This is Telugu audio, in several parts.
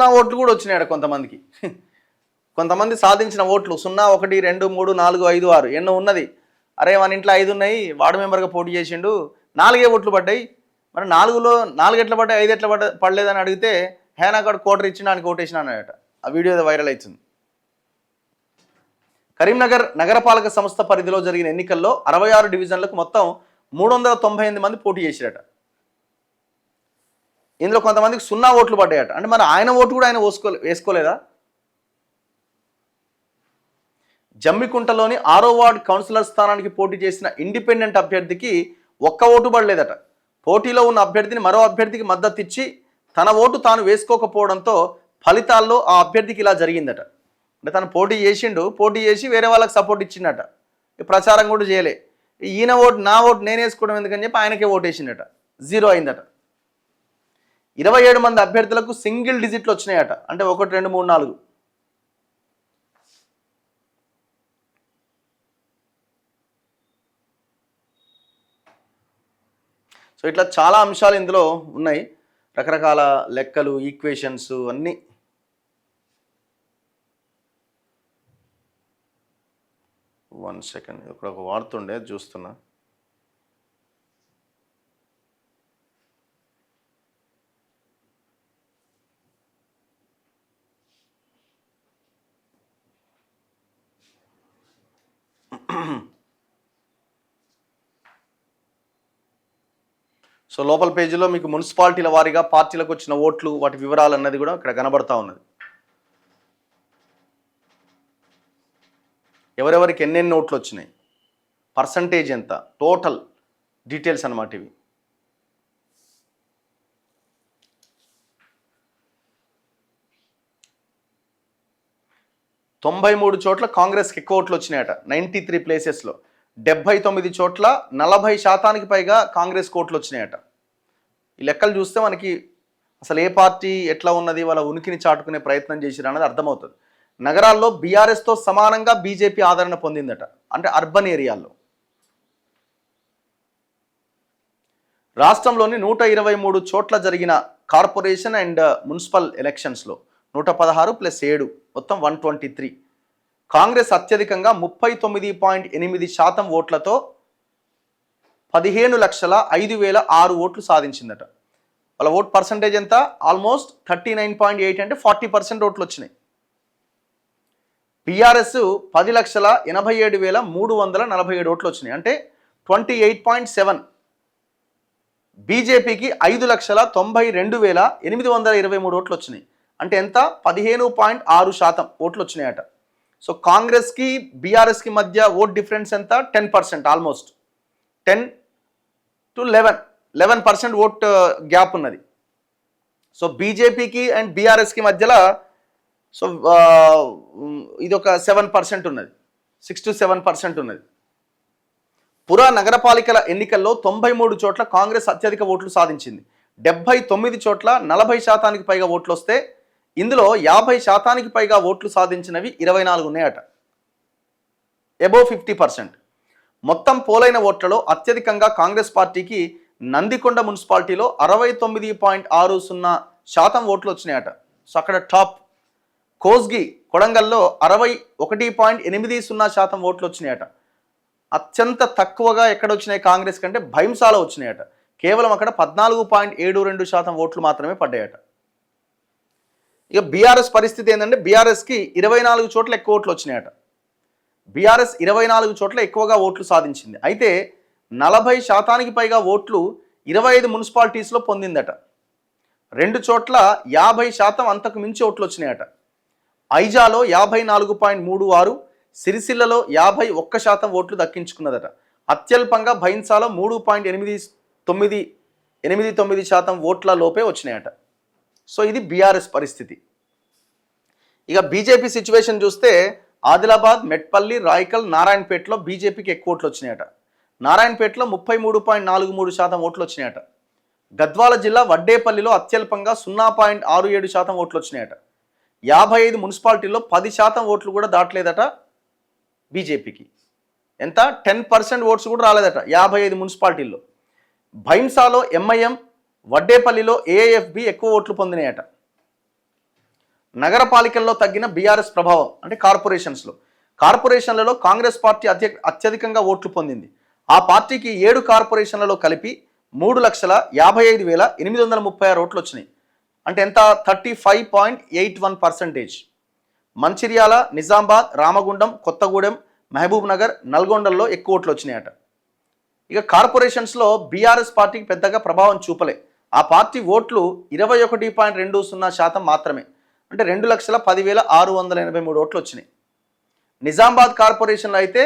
సున్నా ఓట్లు కూడా వచ్చినాయట కొంతమందికి. కొంతమంది సాధించిన ఓట్లు 0, 1, 2, 3, 4, 5, 6 ఎన్నో ఉన్నది. అరే మన ఇంట్లో 5 ఉన్నాయి, వార్డు మెంబర్గా పోటీ చేసిండు, 4 ఓట్లు పడ్డాయి, మరి 4లో 4 ఎట్లా పడ్డాయి, 5 ఎట్లా పడలేదని అడిగితే నాకు కోటర్ ఇచ్చి దానికి ఓటేసిన అన్నట. ఆ వీడియో వైరల్ అవుతుంది. కరీంనగర్ నగరపాలక సంస్థ పరిధిలో జరిగిన ఎన్నికల్లో 66 డివిజన్లకు మొత్తం 398 మంది పోటీ చేశారట. ఇందులో కొంతమందికి 0 ఓట్లు పడ్డాయట. అంటే మరి ఆయన ఓటు కూడా ఆయన వేసుకోలేదా? జమ్మికుంటలోని 6వ వార్డు కౌన్సిలర్ స్థానానికి పోటీ చేసిన ఇండిపెండెంట్ అభ్యర్థికి 1 ఓటు పడలేదట. పోటీలో ఉన్న అభ్యర్థిని మరో అభ్యర్థికి మద్దతు ఇచ్చి తన ఓటు తాను వేసుకోకపోవడంతో ఫలితాల్లో ఆ అభ్యర్థికి ఇలా జరిగిందట. అంటే తను పోటీ చేసి వేరే వాళ్ళకి సపోర్ట్ ఇచ్చిందట. ప్రచారం కూడా చేయలే. ఈయన ఓటు నా ఓటు నేను వేసుకోవడం ఎందుకని చెప్పి ఆయనకే ఓటు వేసిందట. 0 అయిందట. 27 మంది అభ్యర్థులకు సింగిల్ డిజిట్లు వచ్చినాయట. అంటే 1, 2, 3, 4. సో ఇట్లా చాలా అంశాలు ఇందులో ఉన్నాయి, రకరకాల లెక్కలు, ఈక్వేషన్స్ అన్నీ. వన్ సెకండ్, ఇక్కడ ఒక వార్త ఉండే చూస్తున్నా. సో లోపల పేజీలో మీకు మున్సిపాలిటీల వారీగా పార్టీలకు వచ్చిన ఓట్లు, వాటి వివరాలు అన్నది కూడా ఇక్కడ కనబడతా ఉన్నది. ఎవరెవరికి ఎన్నెన్ని ఓట్లు వచ్చినాయి, పర్సంటేజ్ ఎంత, టోటల్ డీటెయిల్స్ అన్నమాట ఇవి. తొంభై చోట్ల కాంగ్రెస్కి ఎక్కువ ఓట్లు వచ్చినాయట. 93 ప్లేసెస్లో 79 చోట్ల 40% పైగా కాంగ్రెస్ ఓట్లు వచ్చినాయట. ఈ లెక్కలు చూస్తే మనకి అసలు ఏ పార్టీ ఎట్లా ఉన్నది, వాళ్ళ ఉనికిని చాటుకునే ప్రయత్నం చేసిరు అన్నది అర్థమవుతుంది. నగరాల్లో బీఆర్ఎస్తో సమానంగా బీజేపీ ఆదరణ పొందిందట. అంటే అర్బన్ ఏరియాల్లో. రాష్ట్రంలోని 123 చోట్ల జరిగిన కార్పొరేషన్ అండ్ మున్సిపల్ ఎలక్షన్స్లో 116 + 7 మొత్తం 123. కాంగ్రెస్ అత్యధికంగా 39.8% ఓట్లతో 15,05,006 ఓట్లు సాధించిందట. వాళ్ళ ఓట్ పర్సంటేజ్ ఎంత? ఆల్మోస్ట్ 39.8, అంటే 40% ఓట్లు వచ్చినాయి. బీఆర్ఎస్ 10,87,347 ఓట్లు వచ్చినాయి, అంటే 28.7. బీజేపీకి 5,92,823 ఓట్లు వచ్చినాయి, అంటే ఎంత? 15.6% ఓట్లు వచ్చినాయట. సో కాంగ్రెస్కి బీఆర్ఎస్కి మధ్య ఓట్ డిఫరెన్స్ ఎంత? 10%, ఆల్మోస్ట్ 10 to 11% ఓట్ గ్యాప్ ఉన్నది. సో బీజేపీకి అండ్ బీఆర్ఎస్కి మధ్యలో సో ఇది ఒక 7% ఉన్నది, 6 to 7% ఉన్నది. పురా నగరపాలికల ఎన్నికల్లో 93 చోట్ల కాంగ్రెస్ అత్యధిక ఓట్లు సాధించింది. 79 చోట్ల 40% పైగా ఓట్లు వస్తే ఇందులో 50% పైగా ఓట్లు సాధించినవి 24 ఉన్నాయట. అబోవ్ 50%. మొత్తం పోలైన ఓట్లలో అత్యధికంగా కాంగ్రెస్ పార్టీకి నందికొండ మున్సిపాలిటీలో 69.60% ఓట్లు వచ్చినాయట. సో అక్కడ టాప్. కోస్గి కొడంగల్లో 61.80% ఓట్లు వచ్చినాయట. అత్యంత తక్కువగా ఎక్కడ వచ్చినాయి కాంగ్రెస్ కంటే భైంసాలో వచ్చినాయట. కేవలం అక్కడ 14.72% ఓట్లు మాత్రమే పడ్డాయట. ఇక బీఆర్ఎస్ పరిస్థితి ఏంటంటే బీఆర్ఎస్కి 24 చోట్ల ఎక్కువ ఓట్లు వచ్చినాయట. బీఆర్ఎస్ 24 చోట్ల ఎక్కువగా ఓట్లు సాధించింది. అయితే 40% పైగా ఓట్లు 25 మున్సిపాలిటీస్లో పొందిందట. 2 చోట్ల 50% అంతకు మించి ఓట్లు వచ్చినాయట. ఐజాలో 54.36, సిరిసిల్లలో 51% ఓట్లు దక్కించుకున్నదట. అత్యల్పంగా భైన్సాలో 3.89% ఓట్ల లోపే వచ్చినాయట. సో ఇది బీఆర్ఎస్ పరిస్థితి. ఇక బీజేపీ సిచ్యువేషన్ చూస్తే ఆదిలాబాద్, మెట్పల్లి, రాయకల్, నారాయణపేటలో బీజేపీకి ఎక్కువ ఓట్లు వచ్చినాయట. నారాయణపేటలో 33.43% ఓట్లు వచ్చినాయట. గద్వాల జిల్లా వడ్డేపల్లిలో అత్యల్పంగా 0.67% ఓట్లు వచ్చినాయట. 55 మున్సిపాలిటీల్లో 10% ఓట్లు కూడా దాటలేదట బీజేపీకి. ఎంత? 10% ఓట్స్ కూడా రాలేదట 55 మున్సిపాలిటీల్లో. భైంసాలో ఎంఐఎం, వడ్డేపల్లిలో ఏఐఎఫ్బి ఎక్కువ ఓట్లు పొందినాయట. నగరపాలికల్లో తగ్గిన బీఆర్ఎస్ ప్రభావం అంటే కార్పొరేషన్లలో కాంగ్రెస్ పార్టీ అత్యధికంగా ఓట్లు పొందింది. ఆ పార్టీకి 7 కార్పొరేషన్లలో కలిపి 3,55,836 ఓట్లు వచ్చినాయి. అంటే ఎంత? 35.81%. మంచిర్యాల, నిజామాబాద్, రామగుండం, కొత్తగూడెం, మహబూబ్ నగర్, నల్గొండల్లో ఎక్కువ ఓట్లు వచ్చినాయట. ఇక కార్పొరేషన్స్లో బీఆర్ఎస్ పార్టీకి పెద్దగా ప్రభావం చూపలే. ఆ పార్టీ ఓట్లు 21.20% మాత్రమే. అంటే 2,10,683 ఓట్లు వచ్చినాయి. నిజామాబాద్ కార్పొరేషన్లో అయితే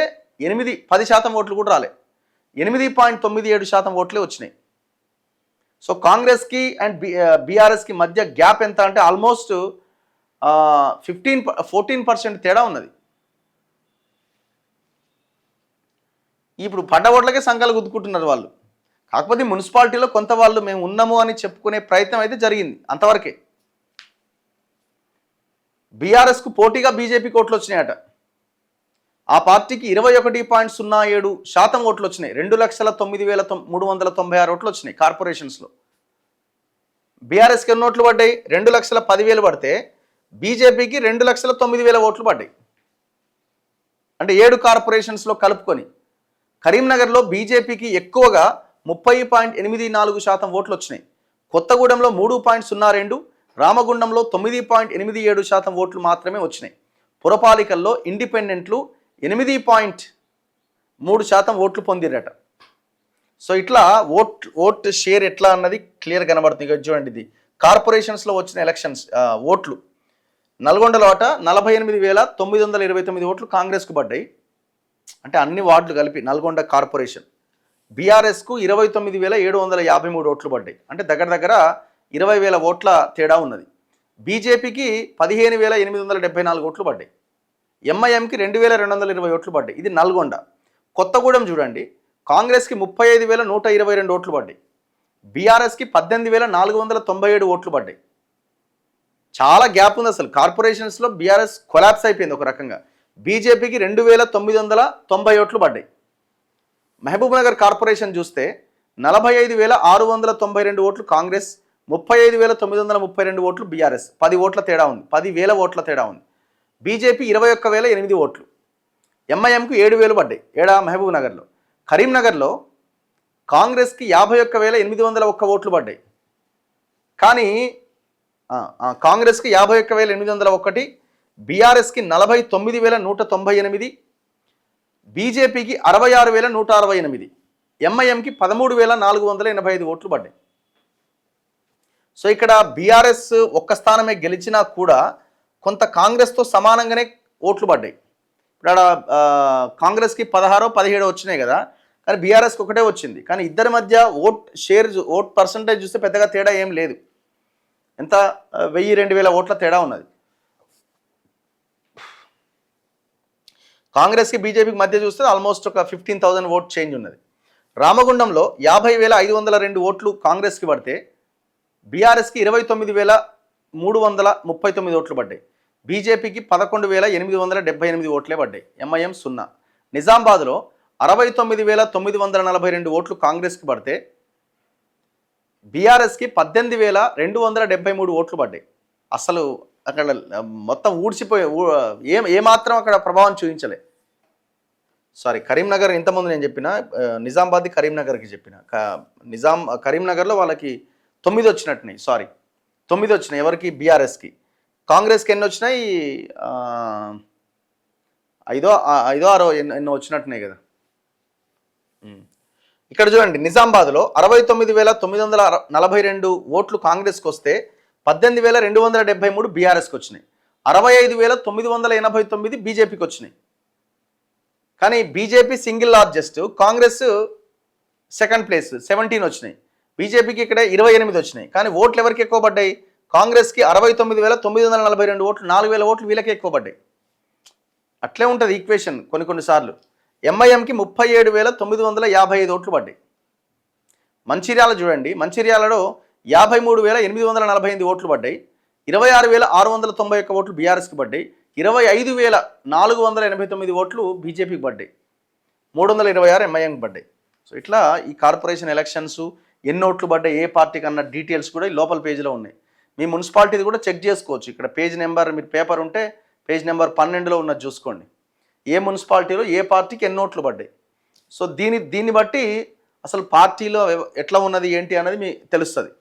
10% ఓట్లు కూడా రాలే. 8.97% ఓట్లే వచ్చినాయి. సో కాంగ్రెస్కి అండ్ బీఆర్ఎస్కి మధ్య గ్యాప్ ఎంత అంటే ఆల్మోస్ట్ 14% తేడా ఉన్నది. ఇప్పుడు పడ్డ ఓట్లకే సంఖ్యలు గుద్దుకుంటున్నారు వాళ్ళు. కాకపోతే మున్సిపాలిటీలో కొంత వాళ్ళు మేము ఉన్నాము అని చెప్పుకునే ప్రయత్నం అయితే జరిగింది, అంతవరకే. బీఆర్ఎస్కు పోటీగా బీజేపీకి ఓట్లు వచ్చినాయట. ఆ పార్టీకి 21.07% ఓట్లు వచ్చినాయి. 2,09,396 ఓట్లు వచ్చినాయి కార్పొరేషన్స్లో. బీఆర్ఎస్కి ఎన్ని ఓట్లు పడ్డాయి? 2,10,000 పడితే బీజేపీకి 2,09,000 ఓట్లు పడ్డాయి. అంటే 7 కార్పొరేషన్స్లో కలుపుకొని. కరీంనగర్లో బీజేపీకి ఎక్కువగా 30.84% ఓట్లు వచ్చినాయి. కొత్తగూడెంలో 3.02, రామగుండంలో 9.87% ఓట్లు మాత్రమే వచ్చినాయి. పురపాలికల్లో ఇండిపెండెంట్లు 8.3% ఓట్లు పొందిరట. సో ఇట్లా ఓట్ షేర్ ఎట్లా అన్నది క్లియర్ కనబడుతుంది. ఇక చూడండి, ఇది కార్పొరేషన్స్లో వచ్చిన ఎలక్షన్స్ ఓట్లు. నల్గొండలో అట 48,929 ఓట్లు కాంగ్రెస్కు పడ్డాయి. అంటే అన్ని వార్డులు కలిపి నల్గొండ కార్పొరేషన్. బీఆర్ఎస్కు 29,753 ఓట్లు పడ్డాయి. అంటే దగ్గర 20,000 ఓట్ల తేడా ఉన్నది. బీజేపీకి 15,874 ఓట్లు పడ్డాయి. ఎంఐఎంకి 2,220 ఓట్లు పడ్డాయి. ఇది నల్గొండ. కొత్తగూడెం చూడండి, కాంగ్రెస్కి 35,122 ఓట్లు పడ్డాయి. బీఆర్ఎస్కి 18,497 ఓట్లు పడ్డాయి. చాలా గ్యాప్ ఉంది అసలు. కార్పొరేషన్స్లో బీఆర్ఎస్ కొలాప్స్ అయిపోయింది ఒక రకంగా. బీజేపీకి 2,990 ఓట్లు పడ్డాయి. మహబూబ్ నగర్ కార్పొరేషన్ చూస్తే 45,692 ఓట్లు కాంగ్రెస్, 35,932 ఓట్లు బీఆర్ఎస్. 10 ఓట్ల తేడా ఉంది. 10,000 ఓట్ల తేడా ఉంది. బీజేపీ 21,008 ఓట్లు. ఎంఐఎంకు 7,000 పడ్డాయి. మహబూబ్ నగర్లో. కరీంనగర్లో కాంగ్రెస్కి 51,801 ఓట్లు పడ్డాయి. కానీ కాంగ్రెస్కి 51,801, బీఆర్ఎస్కి 49,198, బీజేపీకి 66,168, ఎంఐఎంకి 13,485 ఓట్లు పడ్డాయి. సో ఇక్కడ బీఆర్ఎస్ ఒక్క స్థానమే గెలిచినా కూడా కొంత కాంగ్రెస్తో సమానంగానే ఓట్లు పడ్డాయి. ఇప్పుడు ఆడ కాంగ్రెస్కి 16-17 వచ్చినాయి కదా, కానీ బీఆర్ఎస్కి ఒకటే వచ్చింది. కానీ ఇద్దరి మధ్య ఓట్ పర్సంటేజ్ చూస్తే పెద్దగా తేడా ఏం లేదు. ఎంత? 1,000-2,000 ఓట్ల తేడా ఉన్నది. కాంగ్రెస్కి బీజేపీకి మధ్య చూస్తే ఆల్మోస్ట్ ఒక 15,000 ఓట్ చేంజ్ ఉన్నది. రామగుండంలో 50,502 ఓట్లు కాంగ్రెస్కి పడితే బీఆర్ఎస్కి 29,339 ఓట్లు పడ్డాయి. బీజేపీకి 11,878 ఓట్లే పడ్డాయి. ఎంఐఎం 0. నిజామాబాద్లో 69,942 ఓట్లు కాంగ్రెస్కి పడితే బీఆర్ఎస్కి 18,273 ఓట్లు పడ్డాయి. అసలు అక్కడ మొత్తం ఊడ్చిపోయి ఏమాత్రం అక్కడ ప్రభావం చూపించలే. సారీ, కరీంనగర్ ఇంతకుముందు నేను చెప్పిన, నిజామాబాద్ కరీంనగర్కి చెప్పిన. కరీంనగర్లో వాళ్ళకి 9 వచ్చినట్టున్నాయి. 9 వచ్చినాయి. ఎవరికి? బీఆర్ఎస్కి. కాంగ్రెస్కి ఎన్ని వచ్చినాయి? 5-6 ఎన్నో వచ్చినట్టున్నాయి కదా. ఇక్కడ చూడండి, నిజామాబాద్లో 69,942 ఓట్లు కాంగ్రెస్కి వస్తే 18,273 బీఆర్ఎస్కి వచ్చినాయి. 65,989 బీజేపీకి వచ్చినాయి. కానీ BJP single largest, Congress second place 17 వచ్చినాయి. బీజేపీకి ఇక్కడ 28 వచ్చినాయి. కానీ ఓట్లు ఎవరికి ఎక్కువ పడ్డాయి? కాంగ్రెస్కి 69,942 ఓట్లు, 4,000 ఓట్లు వీళ్ళకి ఎక్కువ పడ్డాయి. అట్లే ఉంటుంది ఈక్వేషన్ కొన్నిసార్లు. ఎంఐఎంకి 37,955 ఓట్లు పడ్డాయి. మంచిర్యాల చూడండి, మంచిర్యాలలో 53,848 ఓట్లు పడ్డాయి. 26,691 ఓట్లు బీఆర్ఎస్కి పడ్డాయి. 25,489 ఓట్లు బీజేపీకి పడ్డాయి. 326 ఎంఐఎంకి పడ్డాయి. సో ఇట్లా ఈ కార్పొరేషన్ ఎలక్షన్స్ ఎన్ని ఓట్లు పడ్డాయి ఏ పార్టీకి అన్న డీటెయిల్స్ కూడా లోపల పేజీలో ఉన్నాయి. మీ మున్సిపాలిటీది కూడా చెక్ చేసుకోవచ్చు. ఇక్కడ పేజ్ నెంబర్, మీరు పేపర్ ఉంటే పేజ్ నెంబర్ 12లో ఉన్నది చూసుకోండి. ఏ మున్సిపాలిటీలో ఏ పార్టీకి ఎన్ని ఓట్లు పడ్డాయి. సో దీన్ని బట్టి అసలు పార్టీలో ఎట్లా ఉన్నది ఏంటి అనేది మీకు తెలుస్తుంది.